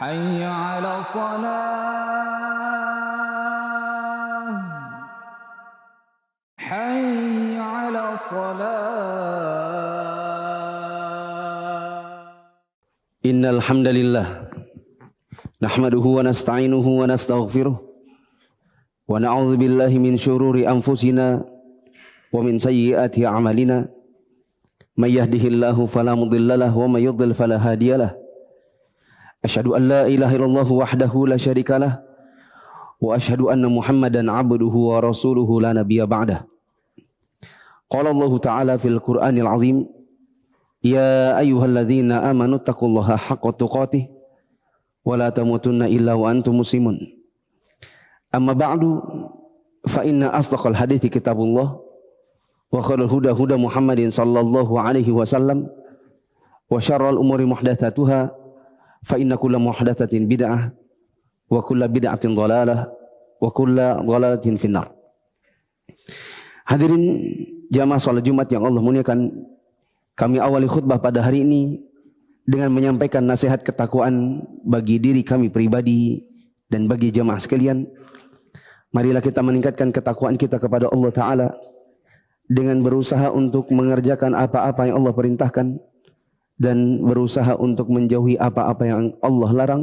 حي على الصلاة حي على الصلاة. إن الحمد لله نحمده ونستعينه ونستغفره ونعوذ بالله من شرور أنفسنا ومن سيئات أعمالنا من يهده الله فلا مضل له ومن يضلل فلا هادي له أشهد أن لا إله إلا الله وحده لا شريك له وأشهد أن محمدا عبده ورسوله لا نبي بعده. قال الله تعالى في القرآن العظيم يا أيها الذين آمنوا اتقوا الله حق تقاته ولا تموتن إلا وأنتم مسلمون. أما بعد فإن أصدق الحديث كتاب الله وخير الهدى هدى محمد صلى الله عليه وسلم وشر الأمور محدثاتها فإن كل محدثة بدعة وكل بدعة ضلالة وكل ضلالة في النار. Hadirin jamaah salat Jumat yang Allah muliakan, kami awali khutbah pada hari ini dengan menyampaikan nasihat ketakwaan bagi diri kami pribadi dan bagi jamaah sekalian. Marilah kita meningkatkan ketakwaan kita kepada Allah Ta'ala dengan berusaha untuk mengerjakan apa-apa yang Allah perintahkan dan berusaha untuk menjauhi apa-apa yang Allah larang,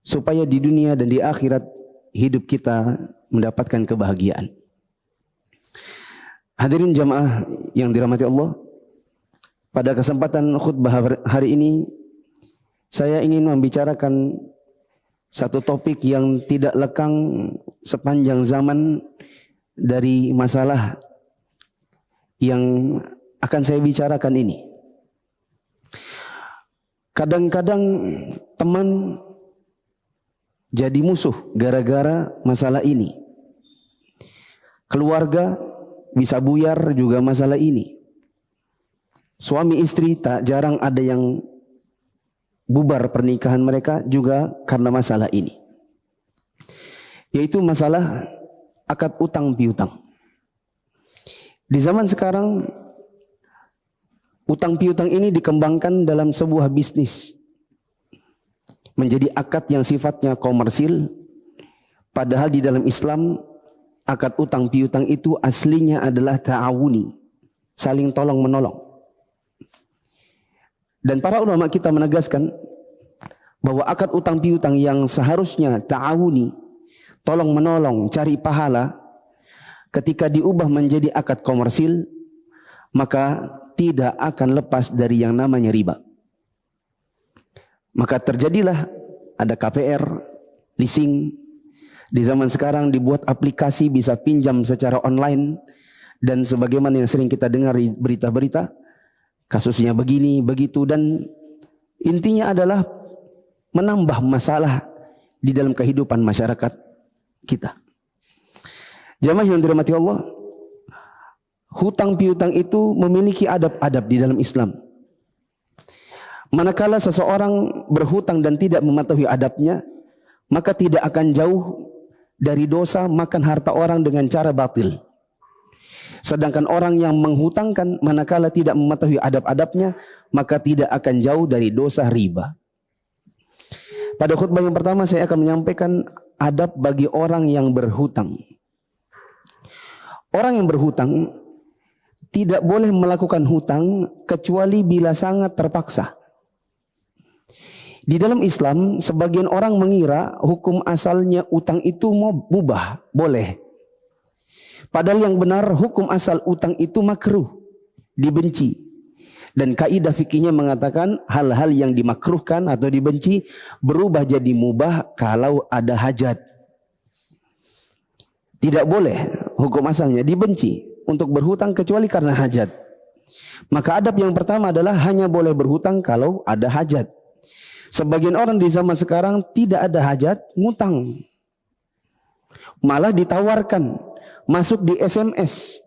supaya di dunia dan di akhirat hidup kita mendapatkan kebahagiaan. Hadirin jamaah yang dirahmati Allah, pada kesempatan khutbah hari ini saya ingin membicarakan satu topik yang tidak lekang sepanjang zaman dari masalah yang akan saya bicarakan ini. Kadang-kadang teman jadi musuh gara-gara masalah ini. Keluarga bisa buyar juga masalah ini. Suami istri tak jarang ada yang bubar pernikahan mereka juga karena masalah ini. Yaitu masalah akad utang piutang. Di zaman sekarang utang piutang ini dikembangkan dalam sebuah bisnis, menjadi akad yang sifatnya komersil, padahal di dalam Islam akad utang piutang itu aslinya adalah ta'awuni, saling tolong menolong. Dan para ulama kita menegaskan bahwa akad utang piutang yang seharusnya ta'awuni, tolong menolong, cari pahala, ketika diubah menjadi akad komersil, maka tidak akan lepas dari yang namanya riba. Maka terjadilah ada KPR, leasing. Di zaman sekarang dibuat aplikasi bisa pinjam secara online, dan sebagaimana yang sering kita dengar di berita-berita, kasusnya begini, begitu, dan intinya adalah menambah masalah di dalam kehidupan masyarakat kita. Jamaah yang dirahmati Allah, hutang piutang itu memiliki adab-adab di dalam Islam. Manakala seseorang berhutang dan tidak mematuhi adabnya, maka tidak akan jauh dari dosa makan harta orang dengan cara batil. Sedangkan orang yang menghutangkan manakala tidak mematuhi adab-adabnya, maka tidak akan jauh dari dosa riba. Pada khutbah yang pertama saya akan menyampaikan adab bagi orang yang berhutang. Orang yang berhutang tidak boleh melakukan hutang kecuali bila sangat terpaksa. Di dalam Islam, sebagian orang mengira hukum asalnya utang itu mubah, boleh. Padahal yang benar hukum asal utang itu makruh, dibenci. Dan kaidah fikihnya mengatakan hal-hal yang dimakruhkan atau dibenci berubah jadi mubah kalau ada hajat. Tidak boleh hukum asalnya dibenci untuk berhutang kecuali karena hajat. Maka adab yang pertama adalah hanya boleh berhutang kalau ada hajat. Sebagian orang di zaman sekarang tidak ada hajat, ngutang. Malah ditawarkan masuk di SMS.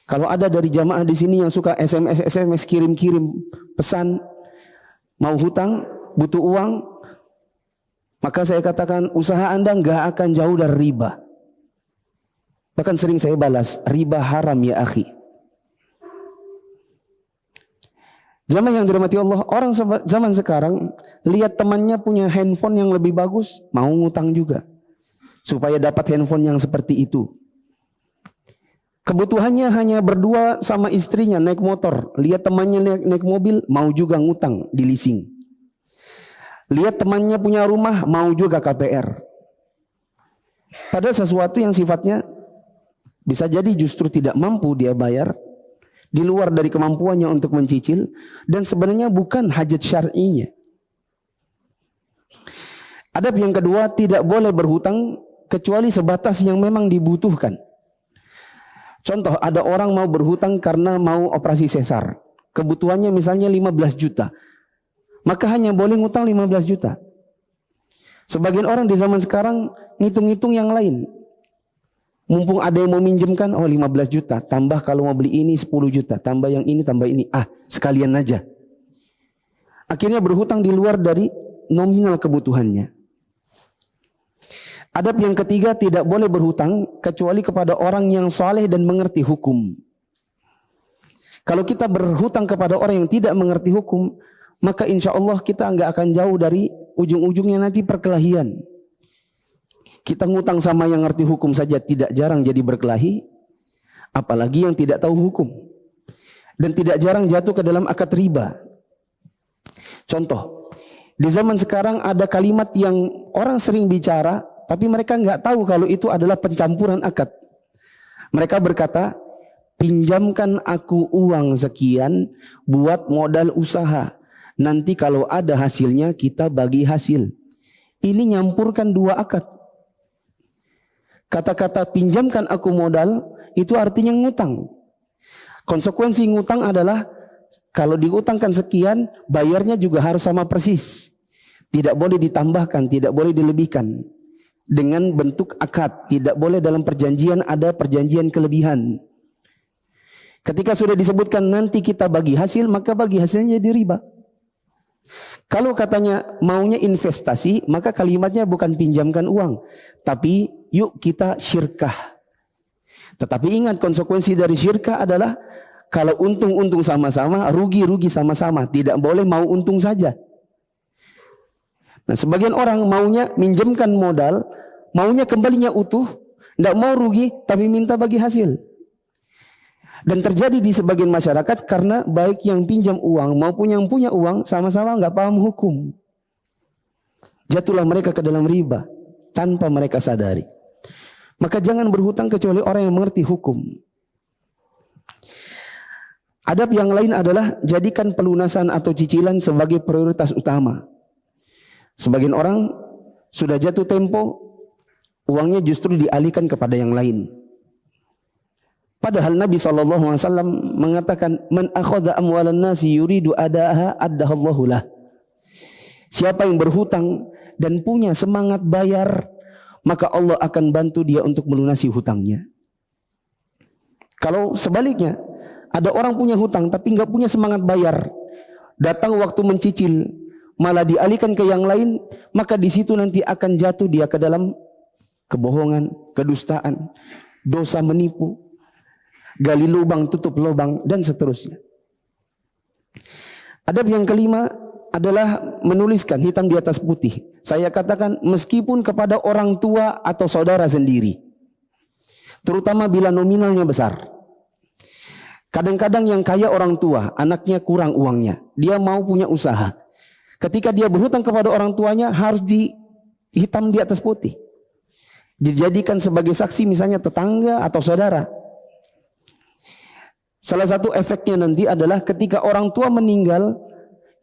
Kalau ada dari jamaah di sini yang suka SMS kirim-kirim pesan mau hutang, butuh uang, maka saya katakan usaha Anda enggak akan jauh dari riba. Bahkan sering saya balas, riba haram ya akhi. Zaman yang dirahmati Allah, orang zaman sekarang lihat temannya punya handphone yang lebih bagus, mau ngutang juga supaya dapat handphone yang seperti itu. Kebutuhannya hanya berdua sama istrinya naik motor, lihat temannya naik mobil, mau juga ngutang di leasing. Lihat temannya punya rumah, mau juga KPR. Padahal sesuatu yang sifatnya bisa jadi justru tidak mampu dia bayar, di luar dari kemampuannya untuk mencicil, dan sebenarnya bukan hajat syar'inya. Adab yang kedua, tidak boleh berhutang kecuali sebatas yang memang dibutuhkan. Contoh, ada orang mau berhutang karena mau operasi sesar. Kebutuhannya misalnya 15 juta. Maka hanya boleh ngutang 15 juta. Sebagian orang di zaman sekarang ngitung-ngitung yang lain. Mumpung ada yang mau minjemkan, 15 juta. Tambah kalau mau beli ini 10 juta. Tambah yang ini, tambah ini. Sekalian aja. Akhirnya berhutang di luar dari nominal kebutuhannya. Adab yang ketiga, tidak boleh berhutang kecuali kepada orang yang saleh dan mengerti hukum. Kalau kita berhutang kepada orang yang tidak mengerti hukum, maka insya Allah kita nggak akan jauh dari ujung-ujungnya nanti perkelahian. Kita ngutang sama yang ngerti hukum saja tidak jarang jadi berkelahi, apalagi yang tidak tahu hukum. Dan tidak jarang jatuh ke dalam akad riba. Contoh, di zaman sekarang ada kalimat yang orang sering bicara, tapi mereka nggak tahu kalau itu adalah pencampuran akad. Mereka berkata, pinjamkan aku uang sekian buat modal usaha. Nanti kalau ada hasilnya kita bagi hasil. Ini nyampurkan dua akad. Kata-kata pinjamkan aku modal itu artinya ngutang. Konsekuensi ngutang adalah kalau diutangkan sekian, bayarnya juga harus sama persis. Tidak boleh ditambahkan, tidak boleh dilebihkan. Dengan bentuk akad, tidak boleh dalam perjanjian ada perjanjian kelebihan. Ketika sudah disebutkan nanti kita bagi hasil, maka bagi hasilnya jadi riba. Kalau katanya maunya investasi, maka kalimatnya bukan pinjamkan uang, tapi yuk kita syirkah. Tetapi ingat, konsekuensi dari syirkah adalah kalau untung-untung sama-sama, rugi-rugi sama-sama. Tidak boleh mau untung saja. Nah, sebagian orang maunya minjemkan modal, maunya kembalinya utuh, tidak mau rugi, tapi minta bagi hasil. Dan terjadi di sebagian masyarakat karena baik yang pinjam uang maupun yang punya uang sama-sama nggak paham hukum. Jatuhlah mereka ke dalam riba tanpa mereka sadari. Maka jangan berhutang kecuali orang yang mengerti hukum. Adab yang lain adalah jadikan pelunasan atau cicilan sebagai prioritas utama. Sebagian orang sudah jatuh tempo, uangnya justru dialihkan kepada yang lain. Padahal Nabi SAW mengatakan, man akhadha amwalan nasi yuridu adaha addahallahu lah. Siapa yang berhutang dan punya semangat bayar, maka Allah akan bantu dia untuk melunasi hutangnya. Kalau sebaliknya, ada orang punya hutang tapi nggak punya semangat bayar, datang waktu mencicil malah dialihkan ke yang lain, maka di situ nanti akan jatuh dia ke dalam kebohongan, kedustaan, dosa menipu, gali lubang, tutup lubang, dan seterusnya. Adab yang kelima adalah menuliskan hitam di atas putih. Saya katakan meskipun kepada orang tua atau saudara sendiri, terutama bila nominalnya besar. Kadang-kadang yang kaya orang tua, anaknya kurang uangnya, dia mau punya usaha. Ketika dia berhutang kepada orang tuanya, harus hitam di atas putih. Dijadikan sebagai saksi misalnya tetangga atau saudara. Salah satu efeknya nanti adalah ketika orang tua meninggal,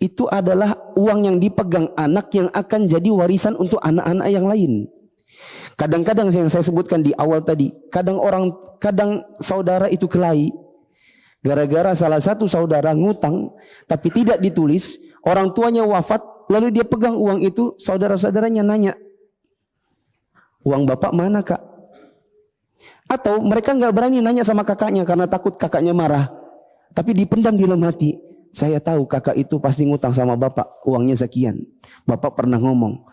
itu adalah uang yang dipegang anak yang akan jadi warisan untuk anak-anak yang lain. Kadang-kadang yang saya sebutkan di awal tadi, kadang saudara itu kelahi. Gara-gara salah satu saudara ngutang, tapi tidak ditulis, orang tuanya wafat, lalu dia pegang uang itu, saudara-saudaranya nanya, uang bapak mana kak? Atau mereka nggak berani nanya sama kakaknya karena takut kakaknya marah. Tapi dipendam di dalam hati. Saya tahu kakak itu pasti ngutang sama bapak. Uangnya sekian. Bapak pernah ngomong.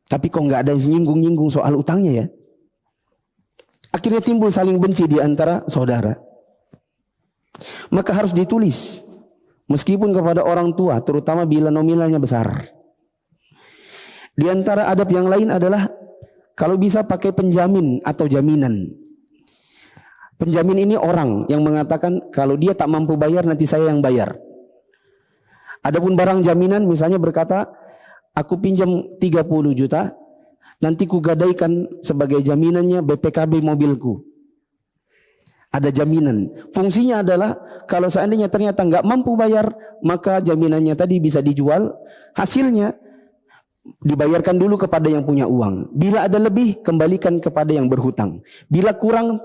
Tapi kok nggak ada yang nyinggung-nyinggung soal utangnya ya. Akhirnya timbul saling benci di antara saudara. Maka harus ditulis. meskipun kepada orang tua, terutama bila nominalnya besar. Di antara adab yang lain adalah kalau bisa pakai penjamin atau jaminan. Penjamin ini orang yang mengatakan kalau dia tak mampu bayar nanti saya yang bayar. Adapun barang jaminan misalnya berkata, aku pinjam 30 juta, nanti ku gadaikan sebagai jaminannya BPKB mobilku. Ada jaminan. Fungsinya adalah kalau seandainya ternyata nggak mampu bayar, maka jaminannya tadi bisa dijual, hasilnya dibayarkan dulu kepada yang punya uang. Bila ada lebih, kembalikan kepada yang berhutang. Bila kurang,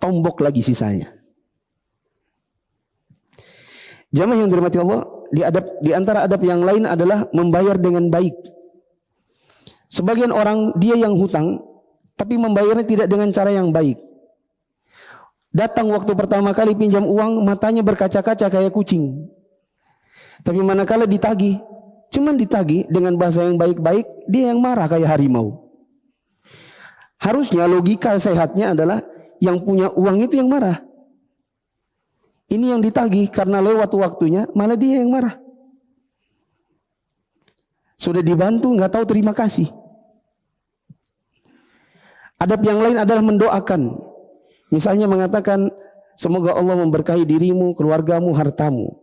tombok lagi sisanya. Jamaah yang dirahmati Allah, di antara adab yang lain adalah membayar dengan baik. Sebagian orang dia yang hutang, tapi membayarnya tidak dengan cara yang baik. Datang waktu pertama kali pinjam uang, matanya berkaca-kaca kayak kucing. Tapi manakala ditagih, cuman ditagih dengan bahasa yang baik-baik, dia yang marah kayak harimau. Harusnya logika sehatnya adalah yang punya uang itu yang marah. Ini yang ditagih karena lewat waktunya, malah dia yang marah. Sudah dibantu, nggak tahu terima kasih. Adab yang lain adalah mendoakan. Misalnya mengatakan, semoga Allah memberkahi dirimu, keluargamu, hartamu.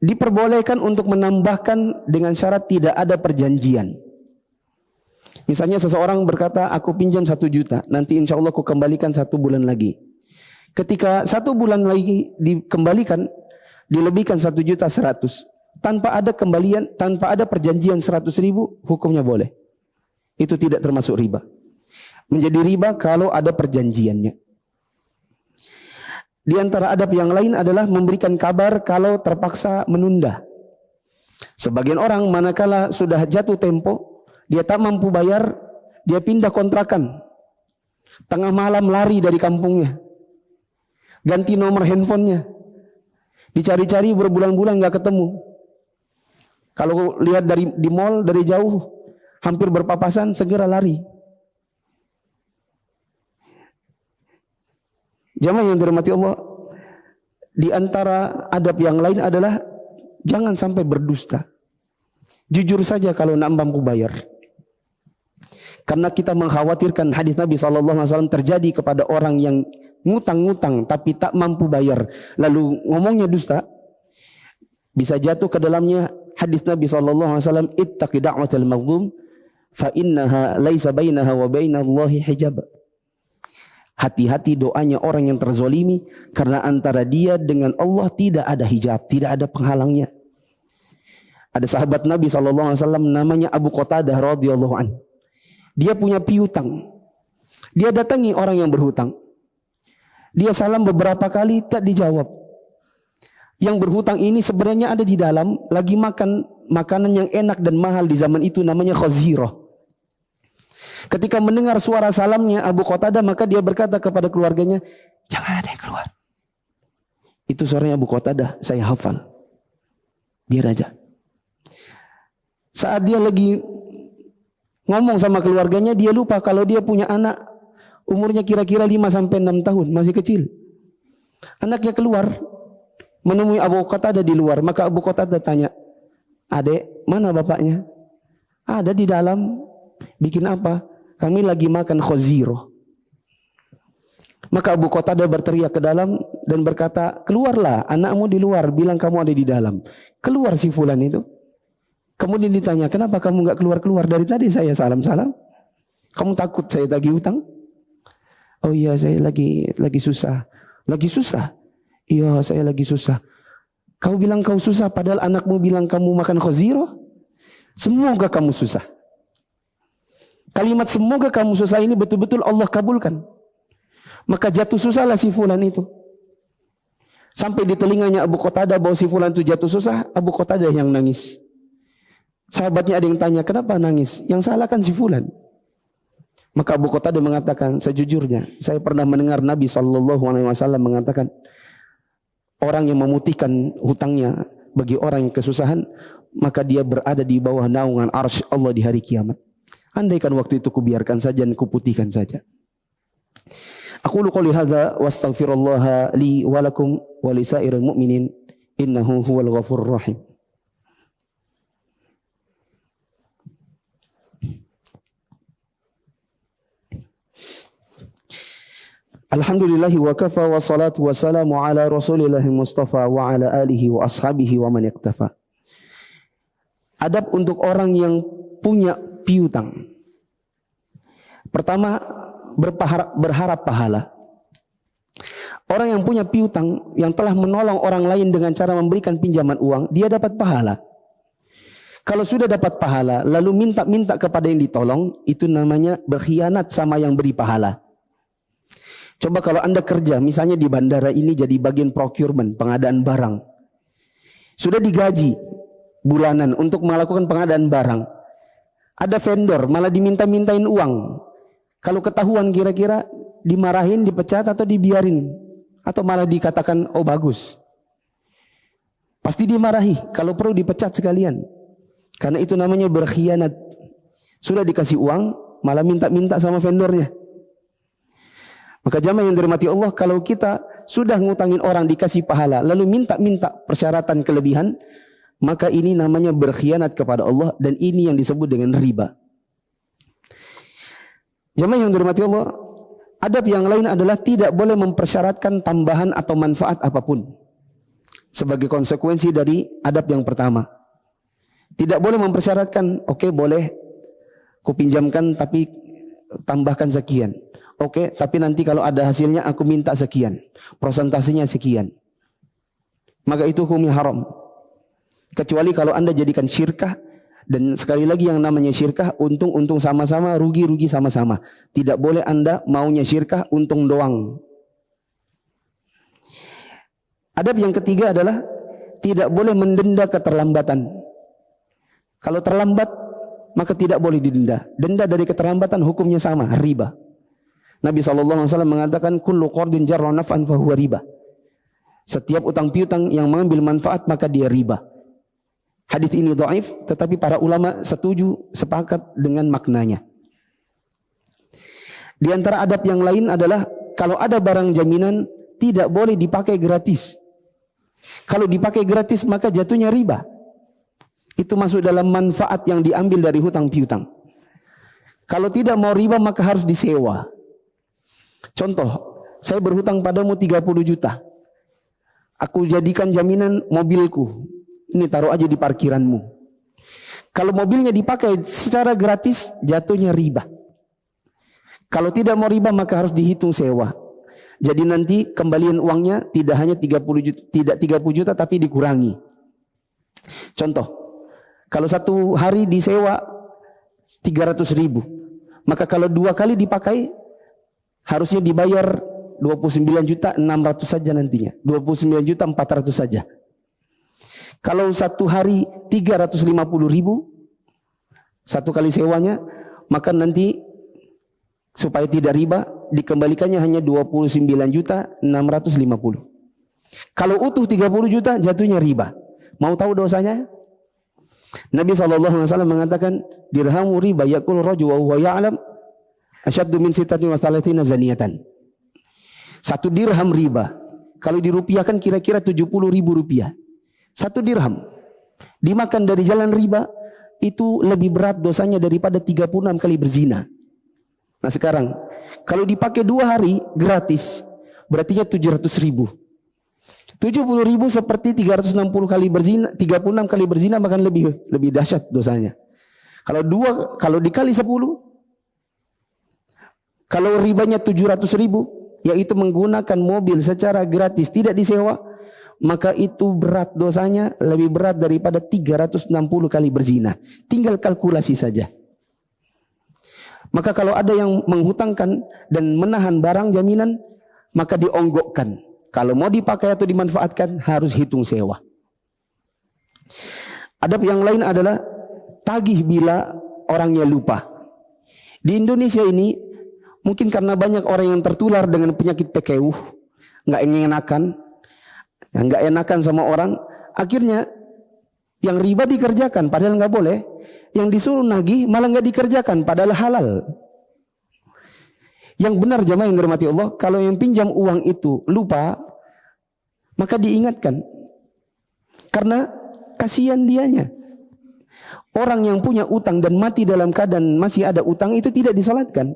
Diperbolehkan untuk menambahkan dengan syarat tidak ada perjanjian. Misalnya seseorang berkata, aku pinjam 1 juta, nanti insya Allah aku kembalikan 1 bulan lagi. Ketika 1 bulan lagi dikembalikan, dilebihkan 1.100.000. Tanpa ada kembalian, tanpa ada perjanjian 100.000, hukumnya boleh. Itu tidak termasuk riba. Menjadi riba kalau ada perjanjiannya. Di antara adab yang lain adalah memberikan kabar kalau terpaksa menunda. Sebagian orang manakala sudah jatuh tempo, dia tak mampu bayar, dia pindah kontrakan. Tengah malam lari dari kampungnya. Ganti nomor handphonenya. Dicari-cari berbulan-bulan nggak ketemu. Kalau lihat di mall dari jauh hampir berpapasan, segera lari. Jamaah yang dirahmati Allah, di antara adab yang lain adalah jangan sampai berdusta. Jujur saja kalau nak mampu bayar. Karena kita mengkhawatirkan hadis Nabi SAW terjadi kepada orang yang ngutang-ngutang tapi tak mampu bayar, lalu ngomongnya dusta, bisa jatuh ke dalamnya hadis Nabi SAW, ittaqi da'watal mazlum fa innaha laisa bainaha wa bainallahi hijab. Hati-hati doanya orang yang terzolimi, karena antara dia dengan Allah tidak ada hijab, tidak ada penghalangnya. Ada sahabat Nabi SAW namanya Abu Qatadah radhiyallahu anhu. Dia punya piutang. Dia datangi orang yang berhutang. Dia salam beberapa kali tak dijawab. Yang berhutang ini sebenarnya ada di dalam, lagi makan makanan yang enak dan mahal di zaman itu, namanya khazirah. Ketika mendengar suara salamnya Abu Qatadah, maka dia berkata kepada keluarganya, jangan ada yang keluar. Itu suaranya Abu Qatadah, saya hafal. Biar aja. Saat dia lagi ngomong sama keluarganya, dia lupa kalau dia punya anak umurnya kira-kira 5-6 tahun, masih kecil. Anaknya keluar menemui Abu Qatadah di luar, maka Abu Qatadah tanya, adek, mana bapaknya? Ada di dalam. Bikin apa? Kami lagi makan khazirah. Maka Abu Qatadah berteriak ke dalam dan berkata, keluarlah, anakmu di luar, bilang kamu ada di dalam. Keluar si fulan itu. Kemudian ditanya, kenapa kamu enggak keluar-keluar? Dari tadi saya salam-salam. Kamu takut saya tagih hutang? Oh iya, saya lagi susah. Lagi susah? Iya, saya lagi susah. Kau bilang kau susah, padahal anakmu bilang kamu makan khazirah? Semoga kamu susah. Kalimat semoga kamu susah ini betul-betul Allah kabulkan. Maka jatuh susahlah si fulan itu. Sampai di telinganya Abu Qatadah bahwa si fulan itu jatuh susah, Abu Qatadah yang nangis. Sahabatnya ada yang tanya, kenapa nangis? Yang salah kan si fulan. Maka Abu Qatadah mengatakan, sejujurnya saya pernah mendengar Nabi SAW mengatakan, orang yang memutihkan hutangnya bagi orang yang kesusahan, maka dia berada di bawah naungan arsy Allah di hari kiamat. Andaikan waktu itu kubiarkan saja dan kuputihkan saja. Aku qouli hadza wastaghfirullaha li wa lakum wa lisairil mu'minin innahu huwal ghafurur rahim. Alhamdulillahi wa kafa wa salatu wa salamu ala rasulillahi mustafa wa ala alihi wa ashabihi wa man iktafa. Adab untuk orang yang punya piutang. Pertama, berharap pahala. Orang yang punya piutang, yang telah menolong orang lain dengan cara memberikan pinjaman uang, dia dapat pahala. Kalau sudah dapat pahala, lalu minta kepada yang ditolong, itu namanya berkhianat sama yang beri pahala. Coba kalau Anda kerja, misalnya di bandara ini jadi bagian procurement, pengadaan barang. Sudah digaji bulanan untuk melakukan pengadaan barang. Ada vendor, malah diminta-mintain uang. Kalau ketahuan kira-kira dimarahin, dipecat atau dibiarin. Atau malah dikatakan, oh bagus. Pasti dimarahi, kalau perlu dipecat sekalian. Karena itu namanya berkhianat. Sudah dikasih uang, malah minta-minta sama vendornya. Maka jamaah yang dirahmati Allah, kalau kita sudah ngutangin orang dikasih pahala, lalu minta-minta persyaratan kelebihan, maka ini namanya berkhianat kepada Allah, dan ini yang disebut dengan riba. Jamaah yang dirahmati Allah, adab yang lain adalah tidak boleh mempersyaratkan tambahan atau manfaat apapun. Sebagai konsekuensi dari adab yang pertama. Tidak boleh mempersyaratkan, oke, boleh kupinjamkan tapi tambahkan sekian. Oke, tapi nanti kalau ada hasilnya aku minta sekian. Prosentasenya sekian. Maka itu hukumnya haram. Kecuali kalau Anda jadikan syirkah. Dan sekali lagi yang namanya syirkah, untung-untung sama-sama, rugi-rugi sama-sama. Tidak boleh Anda maunya syirkah, untung doang. Adab yang ketiga adalah tidak boleh mendenda keterlambatan. Kalau terlambat, maka tidak boleh didenda. Denda dari keterlambatan hukumnya sama, riba. Nabi SAW mengatakan, kullu qardin jarra naf'an fahuwa riba. Setiap utang piutang yang mengambil manfaat, maka dia riba. Hadis ini dhaif, tetapi para ulama sepakat dengan maknanya. Di antara adab yang lain adalah, kalau ada barang jaminan, tidak boleh dipakai gratis. Kalau dipakai gratis, maka jatuhnya riba. Itu masuk dalam manfaat yang diambil dari hutang piutang. Kalau tidak mau riba, maka harus disewa. Contoh, saya berhutang padamu 30 juta. Aku jadikan jaminan mobilku. Ini taruh aja di parkiranmu. Kalau mobilnya dipakai secara gratis, jatuhnya riba. Kalau tidak mau riba, maka harus dihitung sewa. Jadi nanti kembalian uangnya tidak hanya 30 juta, tidak 30 juta tapi dikurangi. Contoh, kalau satu hari disewa 300.000, maka kalau 2 kali dipakai harusnya dibayar 29.600.000 saja nantinya. 29.400.000 saja. Kalau satu hari 350.000 satu kali sewanya, maka nanti supaya tidak riba dikembalikannya hanya 29.650.000. Kalau utuh 30 juta jatuhnya riba. Mau tahu dosanya? Nabi SAW mengatakan, dirhamu riba yakul rajul wa huwa ya'lam asyaddu min sittatin wa thalathina zaniyatan. 1 dirham riba, kalau dirupiahkan kira-kira 70.000 rupiah. 1 dirham dimakan dari jalan riba, itu lebih berat dosanya daripada 36 kali berzina. Nah sekarang, kalau dipakai 2 hari gratis, berartinya 700.000. 70.000 seperti 360 kali berzina, 36 kali berzina, bahkan lebih dahsyat dosanya. Kalau dikali 10, kalau ribanya 700.000, yaitu menggunakan mobil secara gratis, tidak disewa, maka itu berat dosanya, lebih berat daripada 360 kali berzina. Tinggal kalkulasi saja. Maka kalau ada yang menghutangkan dan menahan barang jaminan, maka dionggokkan. Kalau mau dipakai atau dimanfaatkan, harus hitung sewa. Adab yang lain adalah tagih bila orangnya lupa. Di Indonesia ini, mungkin karena banyak orang yang tertular dengan penyakit PKU, nggak enakan sama orang, akhirnya yang riba dikerjakan padahal nggak boleh, yang disuruh nagih malah nggak dikerjakan padahal halal. Yang benar jamaah yang dirahmati Allah, kalau yang pinjam uang itu lupa, maka diingatkan, Karena kasihan dianya. Orang yang punya utang dan mati dalam keadaan masih ada utang itu tidak disalatkan.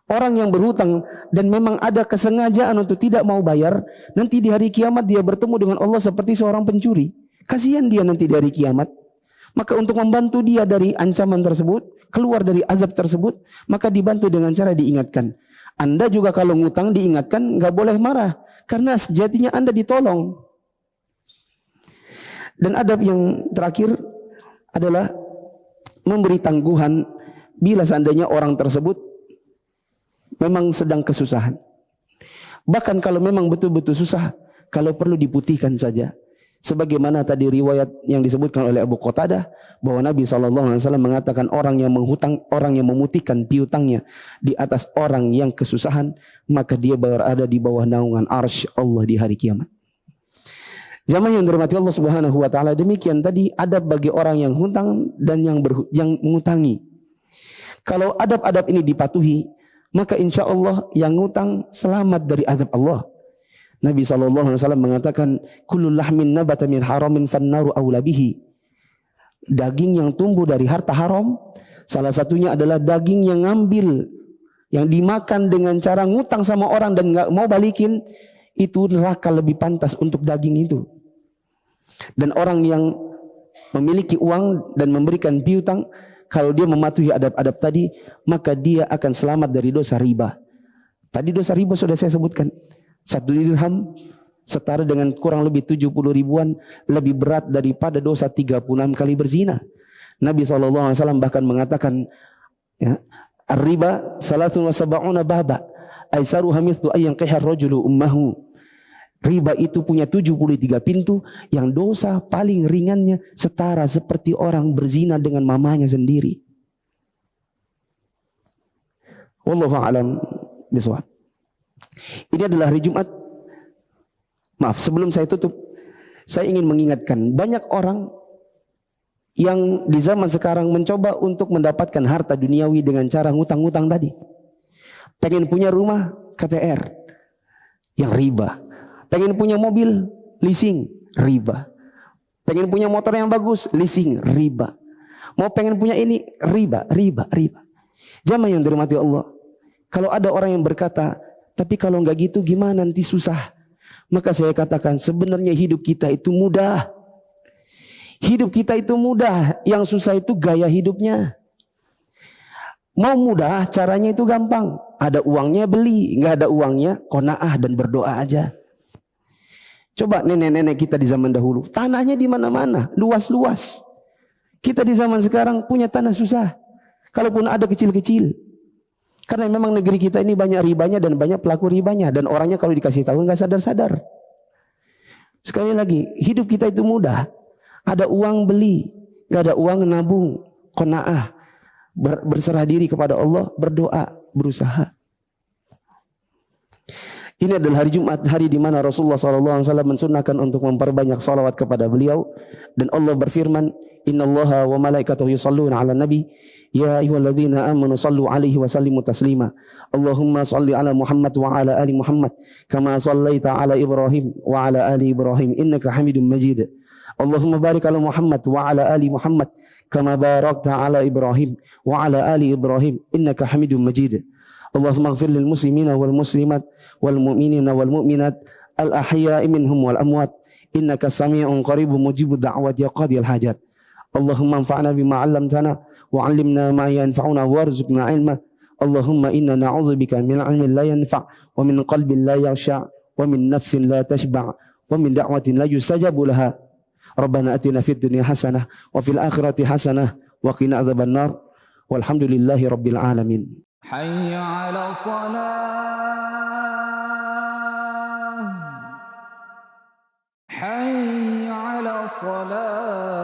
Orang yang berhutang dan memang ada kesengajaan untuk tidak mau bayar, nanti di hari kiamat dia bertemu dengan Allah seperti seorang pencuri. Kasihan dia nanti di hari kiamat. Maka untuk membantu dia dari ancaman tersebut, keluar dari azab tersebut, maka dibantu dengan cara diingatkan. Anda juga kalau ngutang diingatkan, nggak boleh marah, karena sejatinya Anda ditolong. Dan adab yang terakhir adalah memberi tangguhan bila seandainya orang tersebut memang sedang kesusahan. Bahkan kalau memang betul-betul susah, kalau perlu diputihkan saja. Sebagaimana tadi riwayat yang disebutkan oleh Abu Qatadah bahwa Nabi SAW mengatakan orang yang menghutang, orang yang memutihkan piutangnya di atas orang yang kesusahan, maka dia berada di bawah naungan arsy Allah di hari kiamat. Jamaah yang dirahmati Allah Subhanahu wa taala, demikian tadi adab bagi orang yang hutang dan yang mengutangi. Kalau adab-adab ini dipatuhi, maka insya Allah yang ngutang selamat dari adab Allah. Nabi SAW mengatakan, kullu lahmin nabata min haramin fannaru awla bihi. Daging yang tumbuh dari harta haram, salah satunya adalah daging yang ngambil, yang dimakan dengan cara ngutang sama orang dan nggak mau balikin, itu neraka lebih pantas untuk daging itu. Dan orang yang memiliki uang dan memberikan piutang, kalau dia mematuhi adab-adab tadi, maka dia akan selamat dari dosa riba. Tadi dosa riba sudah saya sebutkan. 1 dirham setara dengan kurang lebih 70 ribuan, lebih berat daripada dosa 36 kali berzina. Nabi SAW bahkan mengatakan, ya, ar-riba 73 baba, aisaruha mithlu ayyan qihar rajulu ummahu. Riba itu punya 73 pintu, yang dosa paling ringannya setara seperti orang berzina dengan mamanya sendiri. Wallahu a'lam bishawab. Ini adalah hari Jumat. Maaf, sebelum saya tutup, saya ingin mengingatkan banyak orang yang di zaman sekarang mencoba untuk mendapatkan harta duniawi dengan cara ngutang-ngutang tadi. Pengen punya rumah KPR yang riba. Pengen punya mobil leasing, riba. Pengen punya motor yang bagus, leasing, riba. Mau pengen punya ini, riba. Jamaah yang dirahmati Allah, kalau ada orang yang berkata, tapi kalau enggak gitu gimana nanti susah? Maka saya katakan sebenarnya hidup kita itu mudah. Hidup kita itu mudah, yang susah itu gaya hidupnya. Mau mudah, caranya itu gampang. Ada uangnya beli, enggak ada uangnya qanaah dan berdoa aja. Coba nenek-nenek kita di zaman dahulu, tanahnya di mana-mana, luas-luas. Kita di zaman sekarang punya tanah susah. Kalaupun ada kecil-kecil. Karena memang negeri kita ini banyak ribanya dan banyak pelaku ribanya. Dan orangnya kalau dikasih tahu nggak sadar-sadar. Sekali lagi, hidup kita itu mudah. Ada uang beli, nggak ada uang nabung, qanaah, berserah diri kepada Allah, berdoa, berusaha. Ini adalah hari Jumat, hari di mana Rasulullah SAW mensunnahkan untuk memperbanyak salawat kepada beliau. Dan Allah berfirman, Innallaha wa malaikatahu yusalluna ala nabi, ya ayyuhalladzina amanu sallu alaihi wa sallimu taslima. Allahumma salli ala Muhammad wa ala ali Muhammad, kama sallaita ala Ibrahim wa ala ali Ibrahim, innaka hamidun majid. Allahumma barik ala Muhammad wa ala ali Muhammad, kama barakta ala Ibrahim wa ala ali Ibrahim, innaka hamidun majid. Allahumma ighfir lil muslimina wal muslimat wal mu'minina wal mu'minat al ahya'i minhum wal amwat, innaka sami'un qaribun mujibud da'wati ya qadiyal hajat. Allahumma anfa'na bima 'allamtana wa 'allimna ma yanfa'una warzuqna 'ilma. Allahumma inna na'udzubika min 'ilmin la yanfa' wa min qalbin la yakhsha' wa min nafsin la tashba' wa min da'watin la yustajabu laha. Rabbana atina fid dunya hasanah wa fil akhirati hasanah wa qina adzaban nar. Walhamdulillahi rabbil alamin. حي على الصلاة حي على الصلاة